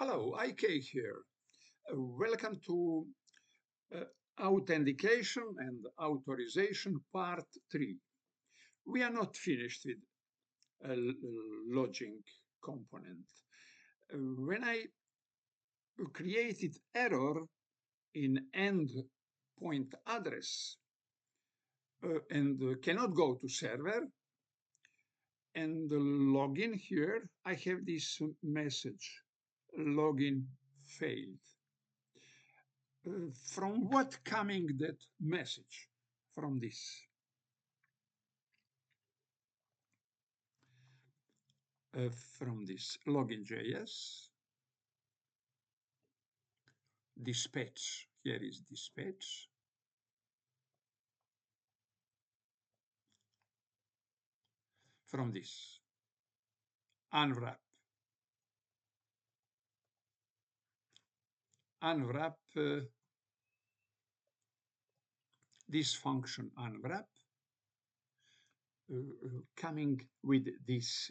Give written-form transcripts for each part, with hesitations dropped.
Hello, IK here. Welcome to uh, Authentication and Authorization Part 3. We are not finished with logging component. When I created error in endpoint address and cannot go to server and login here, I have this message, login failed. From what coming that message from this? From this login.js, dispatch, here is dispatch. From this, unwrap. Unwrap this function unwrap coming with this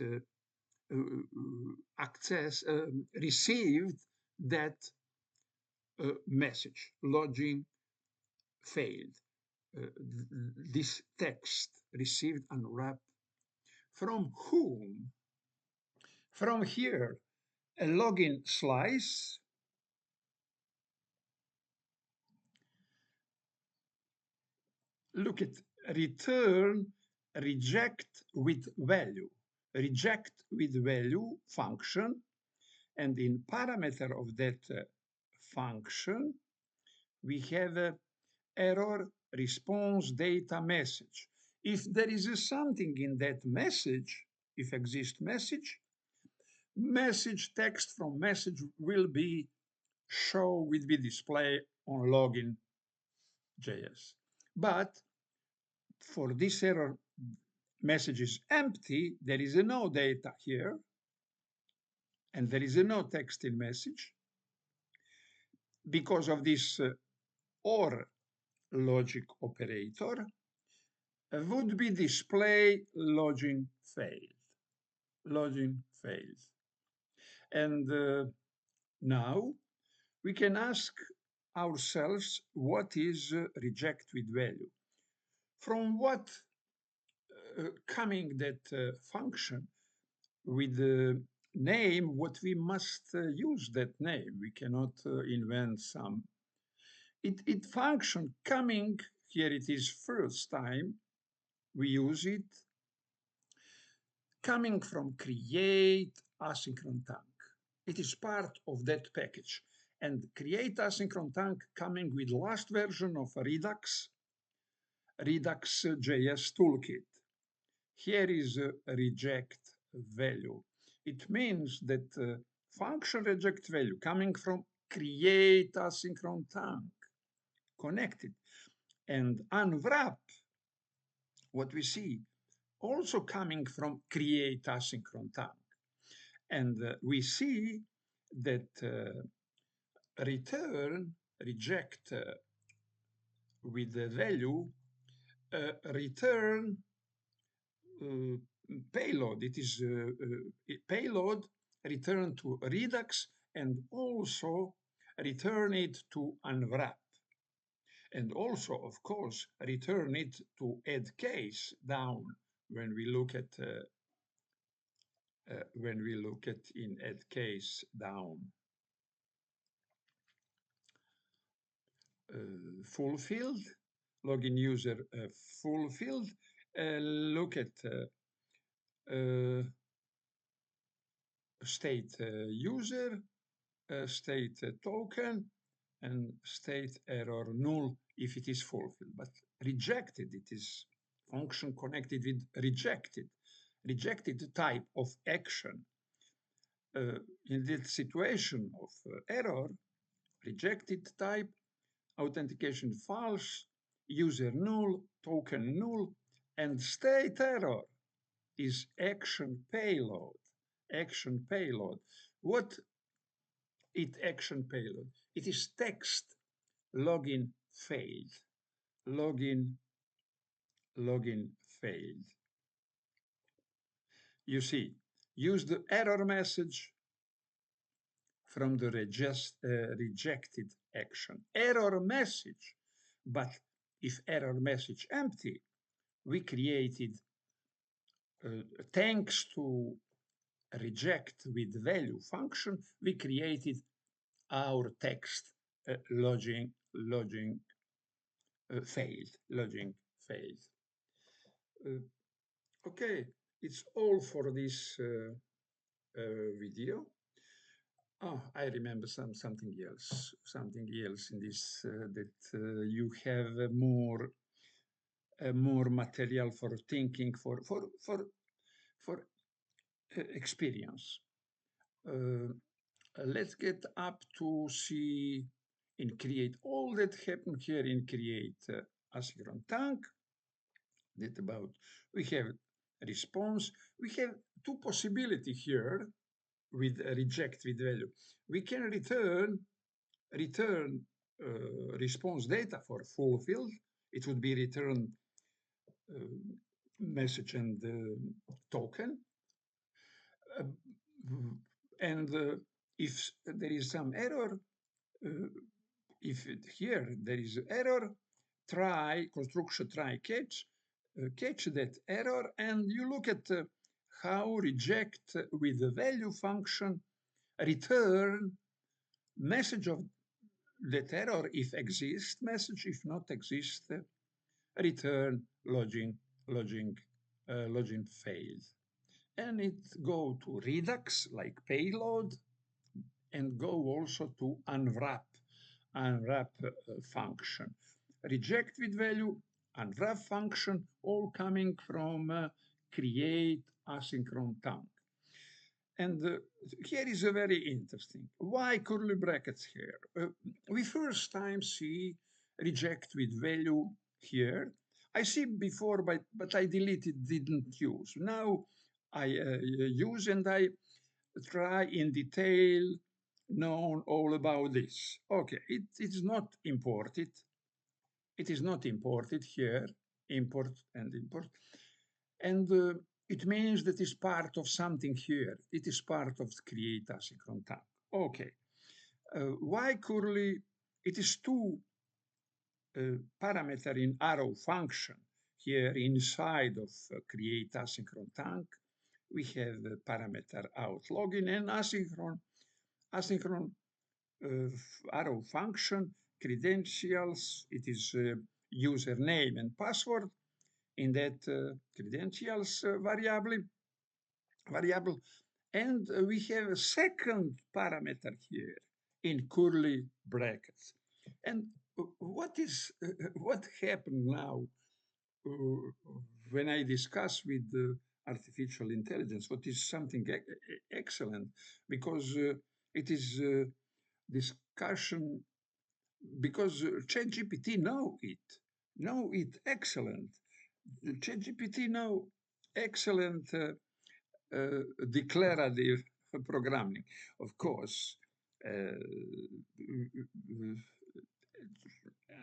access received that message, login failed. This text received unwrap from whom? From here, a login slice. Look at return reject with value. Reject with value function. And in parameter of that function, we have a error response data message. If there is something in that message, if exists message text from message will be display on login.js. But for this error message is empty, there is no data here, and there is no text in message. Because of this OR logic operator, would be display login failed. Login failed. And now we can ask ourselves what is reject with value. From what coming that function with the name, what we must use that name. We cannot invent some. It function coming, here it is first time we use it, coming from create asynchron tank. It is part of that package. And create asynchron tank coming with last version of Redux.js toolkit. Here is a reject value. It means that function reject value coming from create asynchron tank connected, and unwrap, what we see, also coming from create asynchron tank. And we see that return reject with the value return payload. It is payload return to Redux and also return it to unwrap. And also, of course, return it to add case down when we look at in add case down. Fulfilled, login user fulfilled. Look at state user, state token, and state error null if it is fulfilled. But rejected, it is function connected with rejected type of action. In this situation of error, rejected type, authentication false, user null, token null, and state error is action payload. Action payload. What is action payload? It is text login failed. Login failed. You see, use the error message from the rejected action. Error message. But if error message empty, we created, thanks to reject with value function, we created our text login failed. Login failed. Okay, it's all for this video. Oh, I remember something else. Something else in this that you have more material for thinking, for experience. Let's get up to see and create all that happened here in create asynchron tank. That about we have response. We have two possibility here with reject with value. We can return response data for fulfilled. It would be return message and token. And if there is some error, if here there is error, try construction, try catch that error, and you look at how reject with the value function return message of that error if exist message, if not exist, return login failed. And it go to Redux like payload and go also to unwrap function. Reject with value, unwrap function, all coming from create asynchron tank. And here is a very interesting. Why curly brackets here? We first time see reject with value here. I see before, but I deleted, didn't use. Now I use and I try in detail know all about this. Okay, it is not imported. It is not imported here, import and import. And it means that it's part of something here. It is part of create asynchron tag. Okay. Why curly? It is two parameter in arrow function here inside of create asynchron tag. We have the parameter out login and asynchron arrow function credentials. It is username and password in that credentials variable. And we have a second parameter here in curly brackets. And what happened now when I discuss with artificial intelligence? What is something excellent, because it is discussion, because ChatGPT know it excellent. ChatGPT know excellent declarative programming. Of course,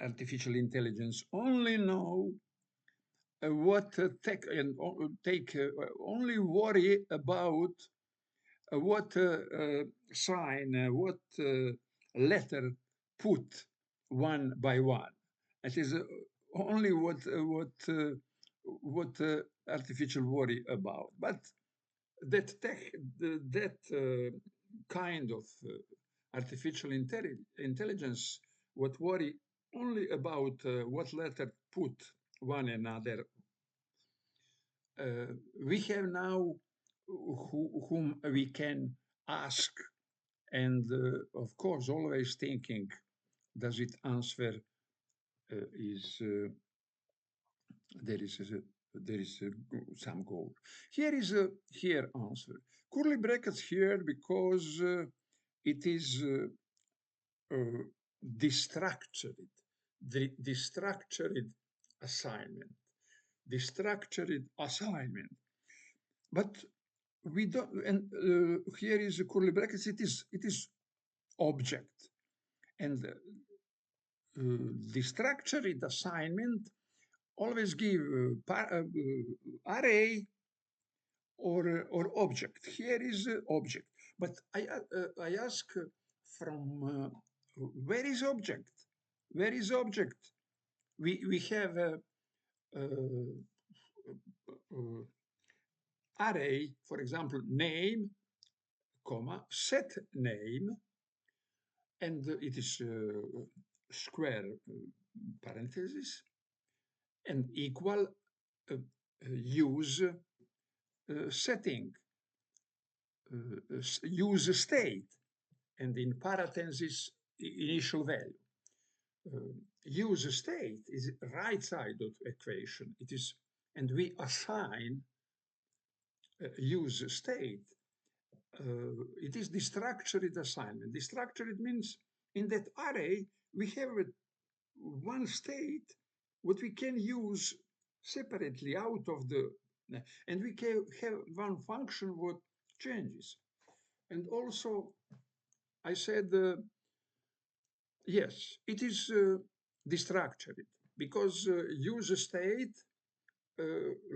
artificial intelligence only know what take and take only worry about what sign, what letter put one by one. It is only what artificial worry about. But that kind of artificial intelligence, what worry only about what letter put one another. We have now whom we can ask, and of course always thinking, does it answer is there is some goal. Here is a here answer. Curly brackets here because it is destructured, destructured assignment, destructured assignment. But we don't, and here is a curly brackets. It is object, and the structured assignment always give array or object. Here is object, but I ask from where is object? Where is object? We have a array, for example, name, comma, set name, and it is square parenthesis, and equal use setting, use state, and in parentheses, initial value. Use state is right side of equation. It is, and we assign use state. It is the structured assignment. The structured means in that array we have one state what we can use separately out of the, and we can have one function what changes. And also I said, yes, it is destructured because use state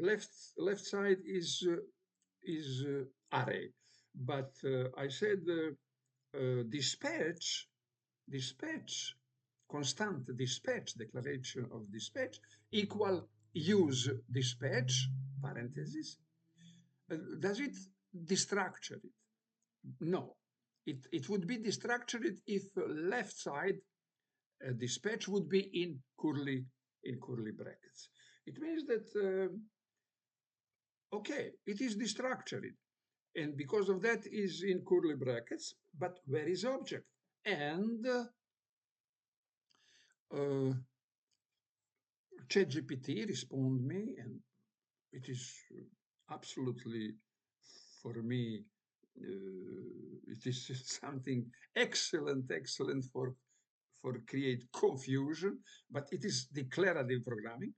left side is array, but I said dispatch constant dispatch declaration of dispatch equal use dispatch parentheses. Does it destructure it? No, it would be destructured if left side dispatch would be in curly brackets. It means that okay, it is destructured, and because of that is in curly brackets. But where is object? And ChatGPT respond me, and it is absolutely for me. It is something excellent for create confusion, but it is declarative programming.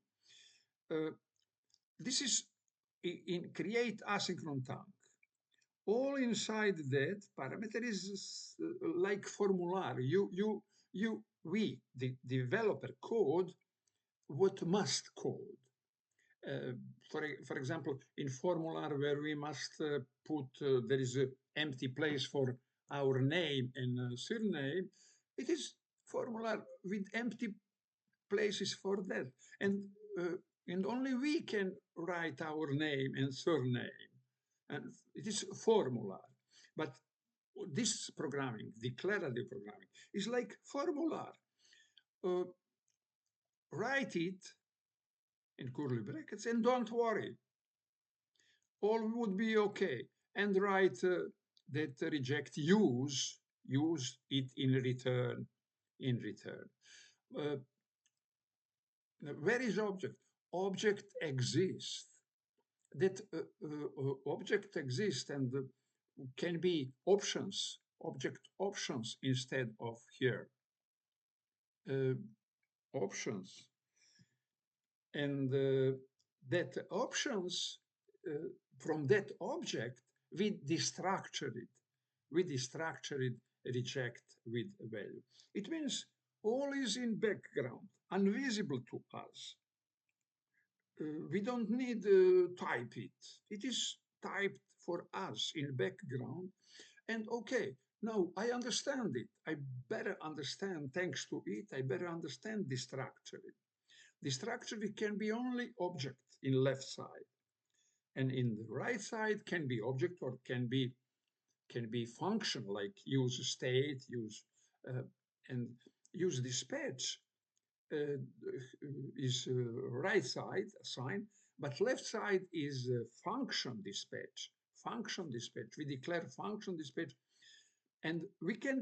This is in create asynchronous tag. All inside that parameter is like formular. We, the developer, code what must code. For example, in formular where we must put, there is an empty place for our name and surname, it is formular with empty places for that. And only we can write our name and surname. And it is formular. But this programming, declarative programming, is like formular. Write it in curly brackets and don't worry. All would be okay. And write that reject use it in return. Where is object? Object exists. That object exists and can be options, object options instead of here. Options. And that options from that object, we destructure it. We destructure it, reject with value. It means all is in background, invisible to us. We don't need type it. It is typed for us in background. And okay, now I understand it. I better understand, thanks to it, I better understand the structure. The structure can be only object in left side. And in the right side can be object or can be function like use state, use and use dispatch is right side assign, but left side is function dispatch. Function dispatch. We declare function dispatch, and we can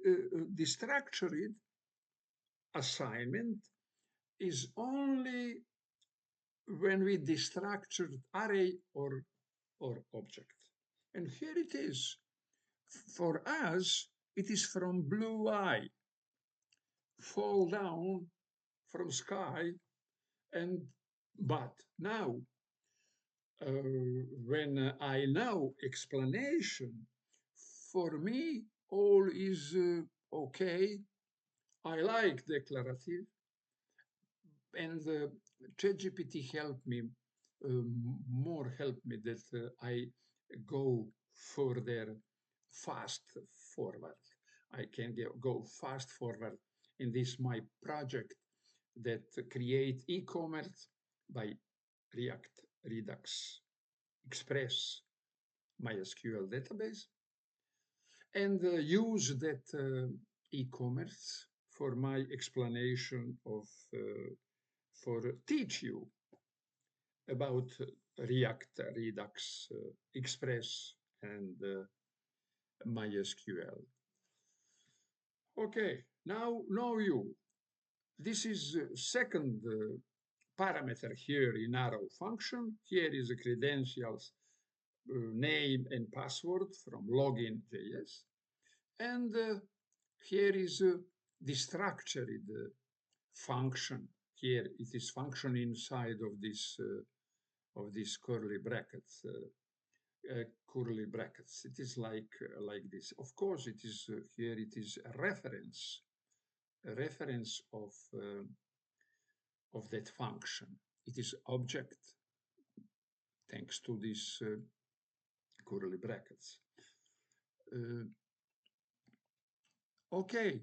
the structured assignment is only when we destructured array or object. And here it is. For us, it is from blue eye, fall down from sky, and but now, when I know explanation, for me all is okay. I like declarative, and ChatGPT helped me helped me that I go further fast forward. I can go fast forward in this my project that create e-commerce by React, Redux, Express, MySQL database, and use that e-commerce for my explanation of for teach you about React, Redux, Express, and MySQL. Okay, now know you. This is second parameter here in arrow function. Here is the credentials, name and password from login.js. And here is the structured function. Here it is function inside of these curly brackets. Curly brackets. It is like this. Of course, it is here. It is a reference of that function. It is object thanks to these curly brackets. Okay,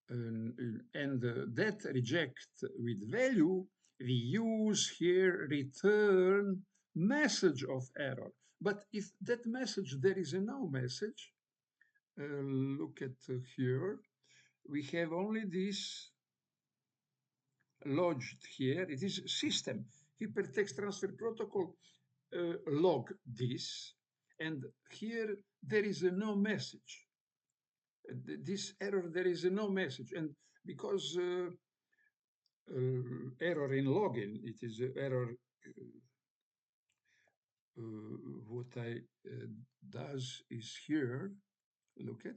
and that reject with value, we use here return message of error. But if that message, there is a no message, look at here, we have only this lodged here. It is system hypertext transfer protocol log this, and here there is a no message. This error, there is a no message, and because error in login, it is error. What I does is here. Look at.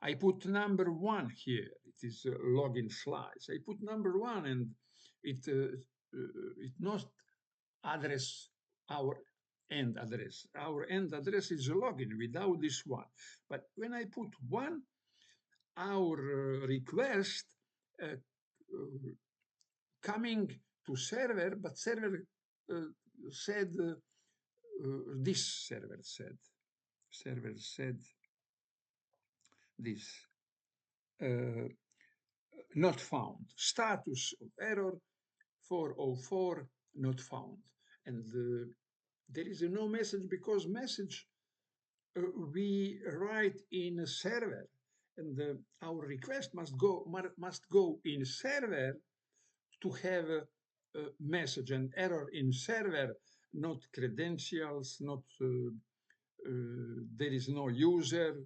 I put number 1 here. It is login slice. I put number 1, and it not address our end address. Our end address is login without this 1. But when I put 1, our request coming to server, but server said this server said this not found, status of error 404 not found, and there is no message because message we write in a server, and our request must go in server to have a message, and error in server, not credentials, not there is no user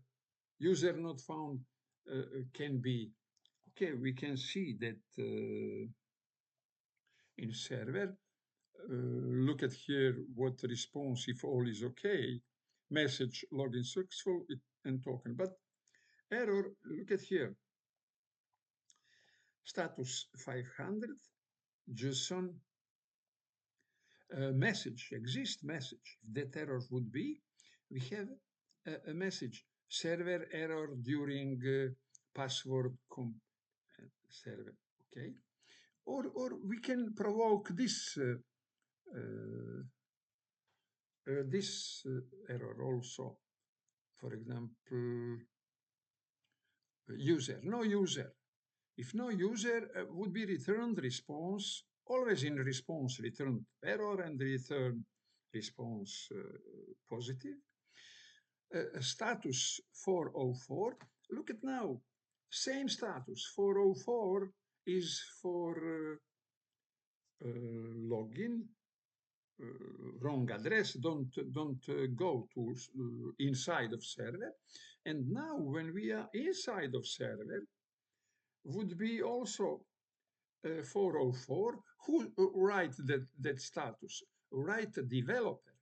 not found, can be. Okay, we can see that in server, look at here what response if all is okay, message login successful and token, but error, look at here, status 500, JSON message, exist message. If that error would be, we have a message, server error during password server, okay? Or we can provoke this error also. For example, user, no user. If no user would be returned response, always in response return error and return response positive. Status 404, look at now, same status, 404 is for login, wrong address, don't go to inside of server. And now when we are inside of server, would be also 404. Who write that status? Write developer.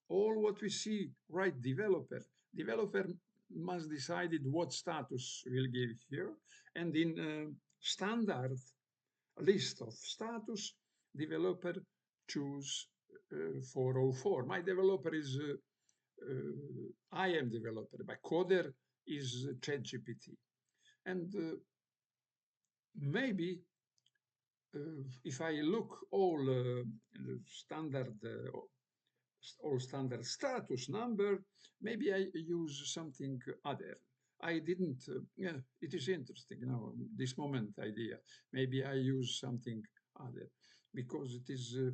All what we see, write developer. Developer must decide what status we'll give here. And in standard list of status, developer choose 404. My developer is I am developer. My coder is ChatGPT. And maybe if I look all standard status number, maybe I use something other. I didn't, yeah, it is interesting now, this moment idea. Maybe I use something other because uh,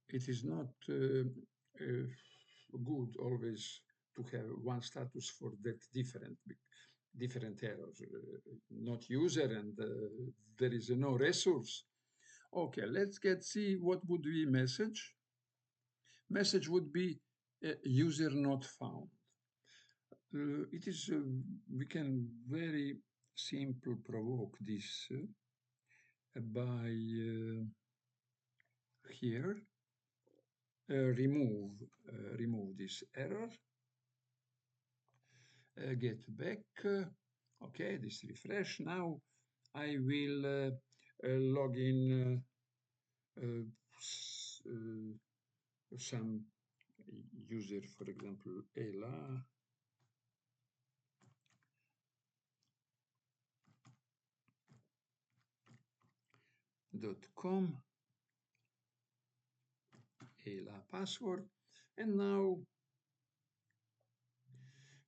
it is not good always to have one status for that different errors, not user and there is no resource. Okay, let's see what would be message. Message would be user not found. It is, we can very simple provoke this by here, remove this error, get back, okay, this refresh. Now I will log in some user, for example, ela.com, ela password, and now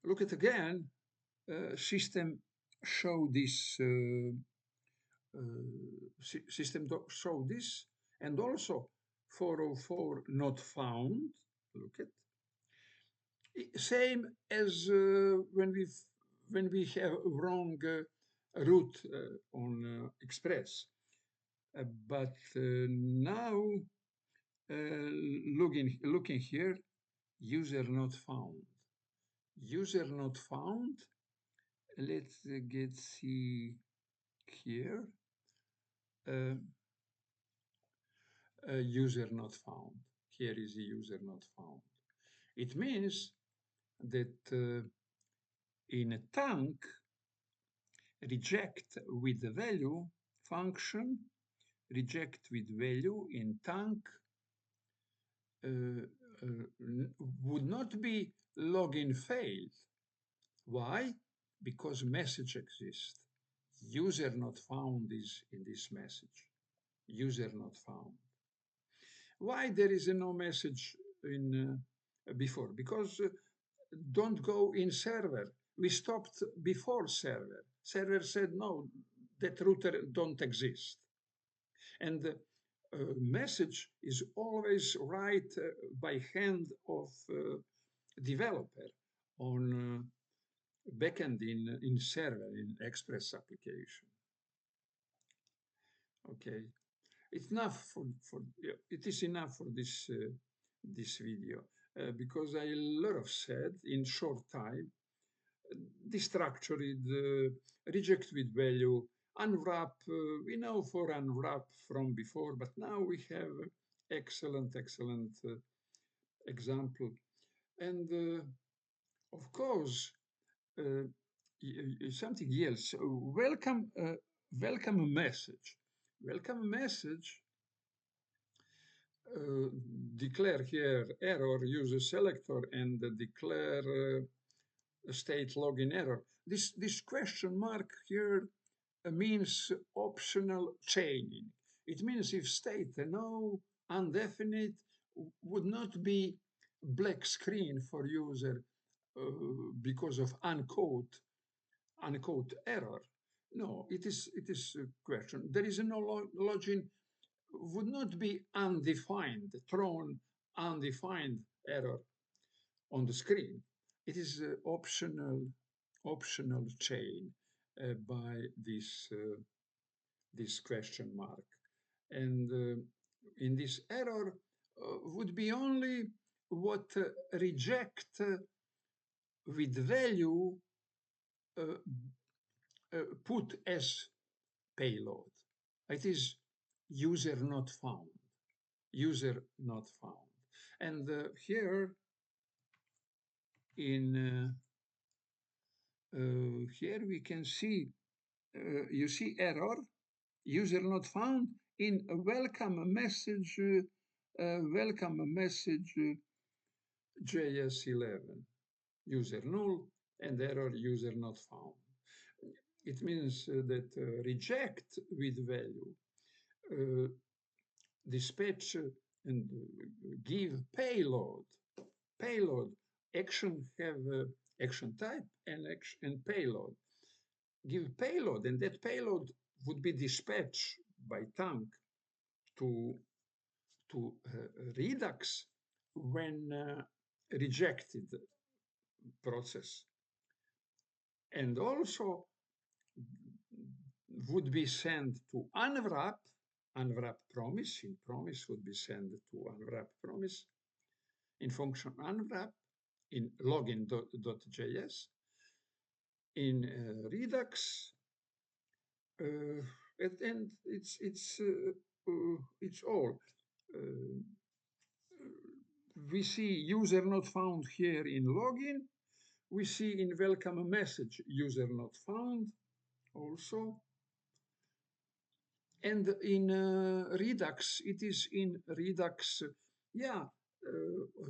look at again, system show this, system show this, and also 404 not found. Look at same as when we have wrong route on Express, but now looking here, user not found. User not found. Let's get see here. User not found. Here is a user not found. It means that in a tank, reject with the value function, reject with value in tank would not be login failed. Why? Because message exists. User not found is in this message. User not found. Why there is no message in before? Because don't go in server. We stopped before server. Server said no, that router don't exist. And the message is always right by hand of developer on backend in server, in Express application. Okay, it's enough for it is enough for this this video because I lot of said in short time. Destructured, reject with value, unwrap. We know for unwrap from before, but now we have excellent example. And of course, something else. Welcome message. Welcome message. Declare here error, use a selector, and declare state login error. This question mark here means optional chaining. It means if state no undefinite would not be black screen for user because of uncode error. No, it is a question. There is no login would not be undefined, thrown undefined error on the screen. It is optional chain by this question mark. And in this error would be only what reject with value put as payload. It is user not found. User not found. And here in here we can see, you see error, user not found in a welcome message JS11, user null and error user not found. It means that reject with value, dispatch and give payload payload. Action have action type and payload. Give payload, and that payload would be dispatched by tank to Redux when rejected process, and also would be sent to unwrap promise. In promise would be sent to unwrap promise in function unwrap in login.js. In Redux, and it's all. We see user not found here in login. We see in welcome message user not found also. And in Redux, it is in Redux,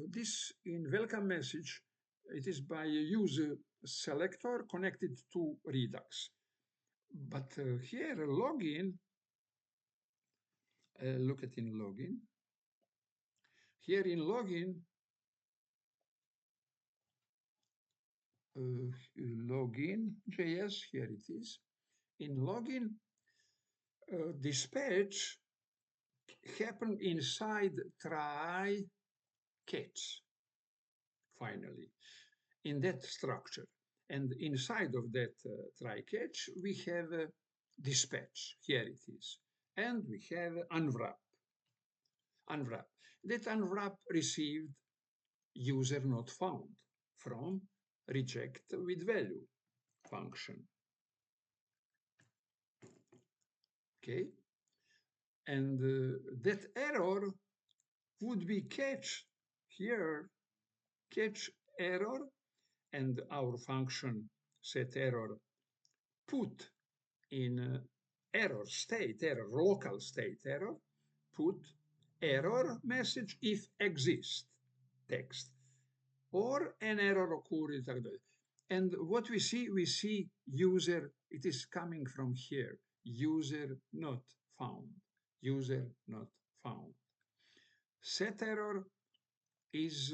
this in welcome message, it is by a user selector connected to Redux. But here, login, look at in login. Here in login, login.js, here it is. In login, dispatch happen inside try catch, finally, in that structure. And inside of that try catch, we have dispatch, here it is. And we have unwrap. Unwrap. That unwrap received user not found from reject with value function. Okay. And that error would be catch here, catch error, and our function set error put in error state, error, local state error, put error message if exist text, or an error occurred. And what we see user, it is coming from here, user not found, user not found. Set error is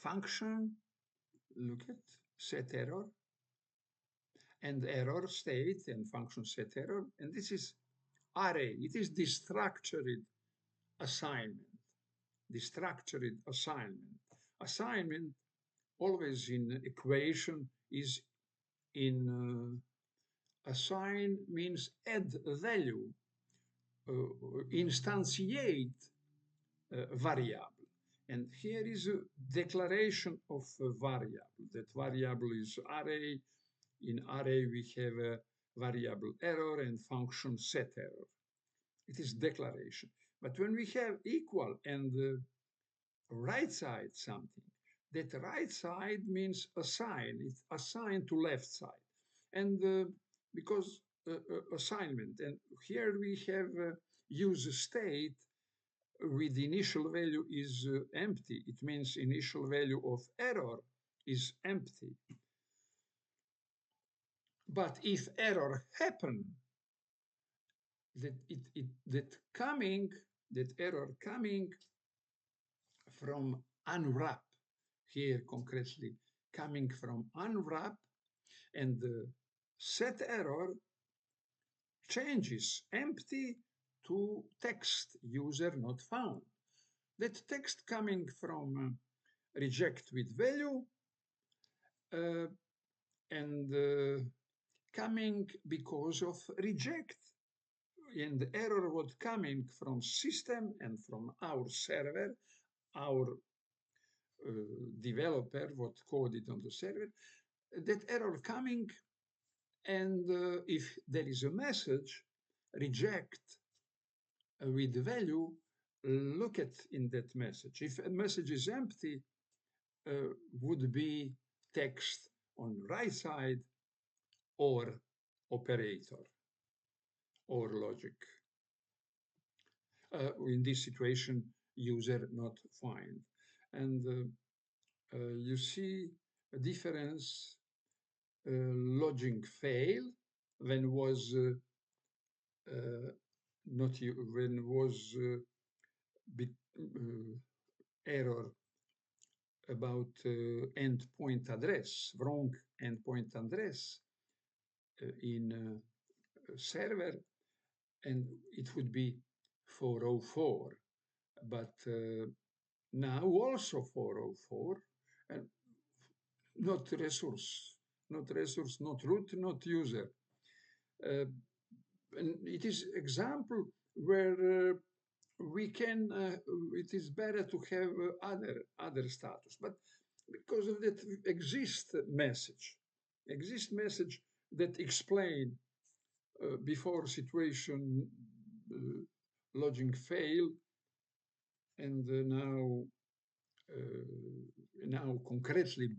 function, look at set error, and error state and function set error. And this is array. It is destructured assignment. Destructured assignment. Assignment always in equation is in assign means add value, instantiate variable. And here is a declaration of a variable. That variable is array. In array, we have a variable error and function set error. It is declaration. But when we have equal and right side something, that right side means assign. It's assigned to left side. And because assignment, and here we have use state with initial value is empty. It means initial value of error is empty. But if error happen, that that error coming from unwrap, here concretely coming from unwrap, and the set error changes empty to text user not found. That text coming from reject with value and coming because of reject, and the error was coming from system and from our server, our developer what coded on the server, that error coming, and if there is a message, reject with value, look at in that message. If a message is empty, would be text on right side or operator or logic. In this situation, user not find. And you see a difference, logic fail when was not when was error about endpoint address, wrong endpoint address in server, and it would be 404. But now also 404, and not resource, not root, not user. And it is example where we can, it is better to have other status. But because of that exist message that explain before situation logging fail, and now concretely,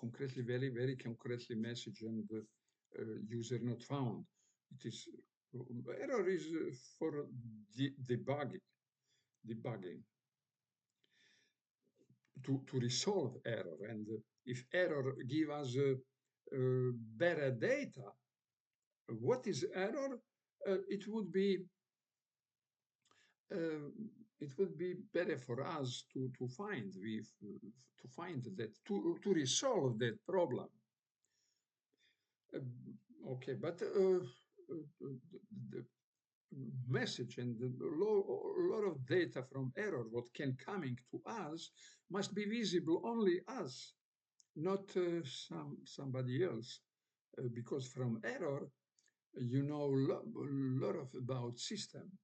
very concretely message and user not found. It is error is for debugging to resolve error. And if error give us better data, what is error? It would be better for us to find that to resolve that problem. Okay, but the message and a lot of data from error what can coming to us must be visible only us, not somebody else, because from error you know a lot of about system.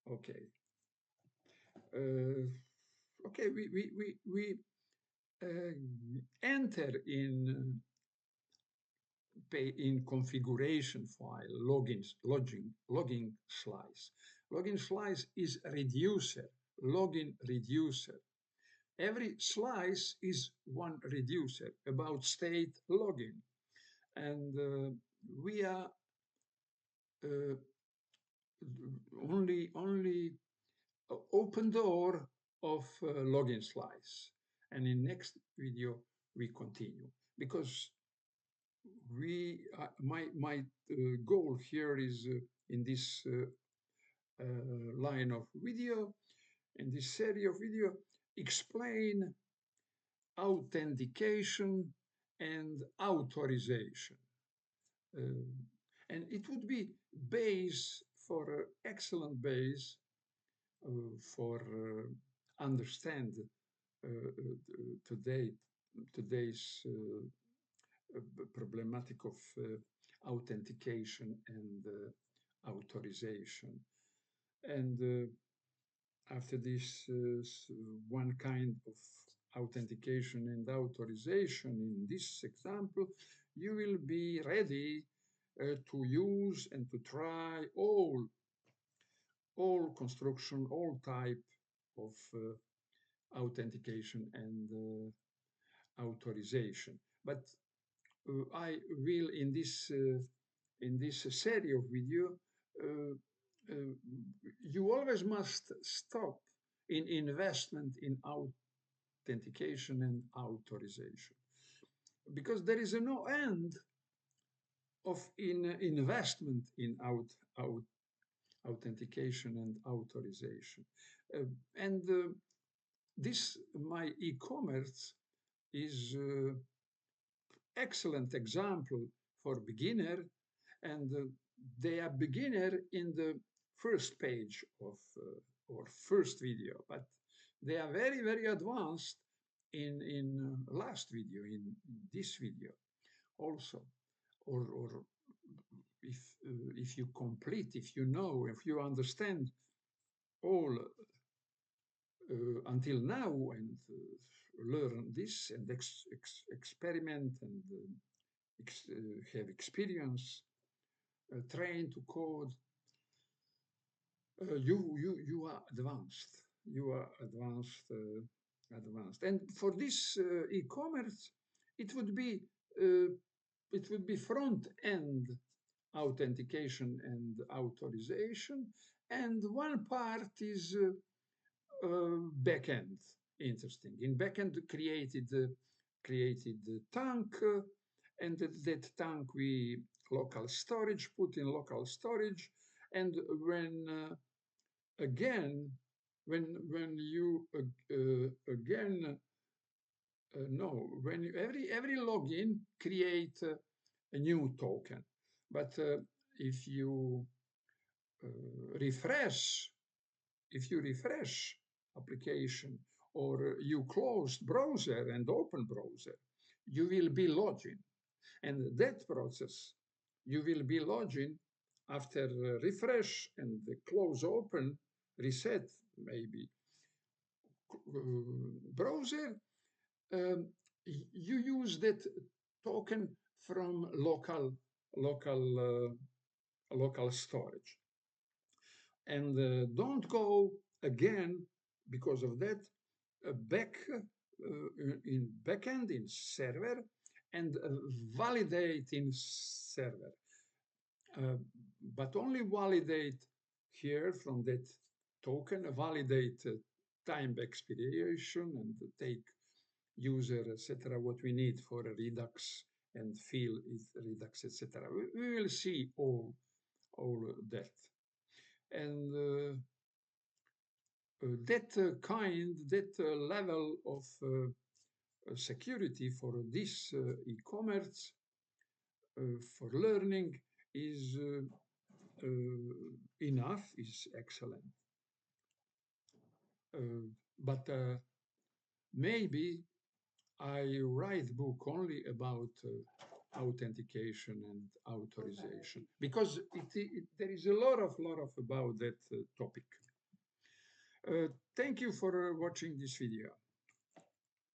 Okay. Okay, we enter in configuration file logging slice. Logging slice is reducer, login reducer. Every slice is one reducer about state login, and we are uh, only open door of login slice. And in next video we continue, because my goal here is in this line of video, in this series of video, explain authentication and authorization. And it would be base for excellent base for understand today's problematic of authentication and authorization. And after this one kind of authentication and authorization in this example, you will be ready to use and to try all construction, all type of authentication and authorization. But I will in this series of video, you always must stop in investment in authentication and authorization, because there is no end of investment in authentication and authorization. And this my e-commerce is excellent example for beginner, and they are beginner in the first page of or first video, but they are very advanced in last video, in this video also, or if you complete, if you know, if you understand all until now, and learn this and experiment and have experience, train to code, you are advanced. You are advanced. And for this e-commerce, it would be front end authentication and authorization, and one part is backend. Interesting. In backend, created the tank, and that tank we local storage, put in local storage, and when again when you No, when every login create a new token, but if you uh, refresh, if you refresh application or you close browser and open browser, you will be logging, and that process you will be logging after refresh and close open reset maybe browser. um, you use that token from local storage, and don't go again because of that back in backend in server and validate in server, but only validate here from that token, validate time expiration and take user, etc., what we need for a Redux and fill is Redux, etc. We will see all that. And that level of security for this e-commerce for learning is enough, is excellent. But maybe I write book only about authentication and authorization because there is a lot of about that topic. Thank you for watching this video.